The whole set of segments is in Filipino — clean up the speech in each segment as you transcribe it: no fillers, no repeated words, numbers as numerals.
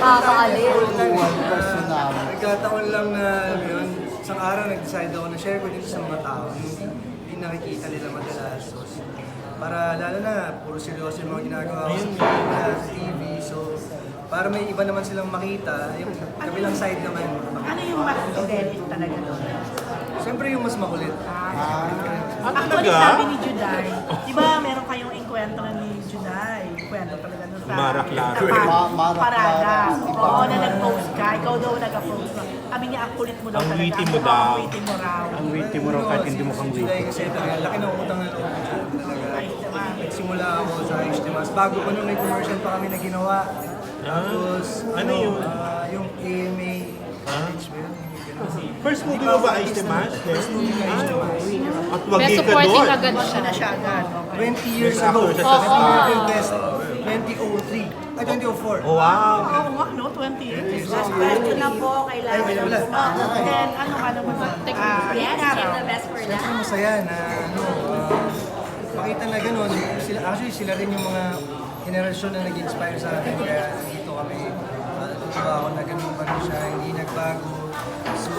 nakakaalin. Nagkataon lang na, alam mo yun, isang araw nag-decide ako na share ko dito sa mga tao yung hindi nakikita nila madalas. So, para lalo na, puro seryoso yung mga ginagawa ko sa TV. So, para may iba naman silang makita, yung kabilang side naman. Ano yung mas fidelis talaga doon? Siyempre yung mas makulit. Actually, sabi ni Juday, di ba meron kayong inkwento ni Juday? Kwento talaga doon sa Mara Clara. Parada. Oo, na nag-post ka. Ikaw daw nag-post. Sabi niya, ang kulit mo daw Ang talaga. witty mo daw. Ang witty mo raw. Ang witty mo raw kahit hindi mo kang witty. Kasi talaga, laki ng utang na loob ko dyan talaga. Ay, diba? Nagsimula ako sa HTMAS. Bago pa nung may commercial pa kami na ginawa. Tapos, Ano yun? Yung AMA. First movie mo ba ay Smash? First movie na HTMAS. At wagi May ka supporting doon. agad Siya siya. na siya agad. 20 years ago. Actor siya sa American Best. 2003. Ay, 2004. Oh, wow. Oo nga, no? 28. Last question na po, kailangan Ay, wala. Then, ano ka naman? Yes, araw. save the best for Siyempre last. masaya na makita na ganun. Sila, actually, sila rin yung mga generasyon na nag-inspire sa akin. Kaya dito kami. Natutuwa ako na ganun pa rin siya. Hindi nagbago. So,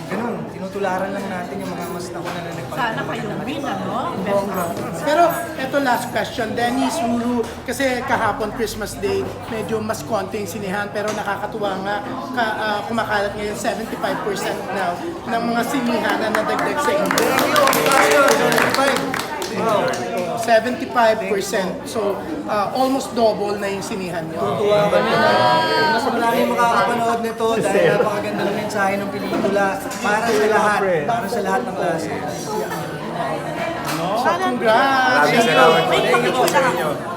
ganun. Tinutularan lang natin yung mga mas nauna na nagpagpapagod. Sana kayong win, ano? Best actress. Pero eto last question, Dennis, Ruru, kasi kahapon Christmas Day, medyo mas konting sinihan pero nakakatuwa nga, kumakalat ngayon 75% now ng mga sinihan na nadagdag sa inyo. Thank you! Gracias! 75! Wow! 75%. So, almost double na yung sinihan nyo. Tuwa ka na. Mas maraming makakapanood nito dahil napakaganda ng mensahe ng pelikula para sa lahat. Para sa lahat ng klase. So, congrats! Maraming salamat po. Thank you po sa inyo.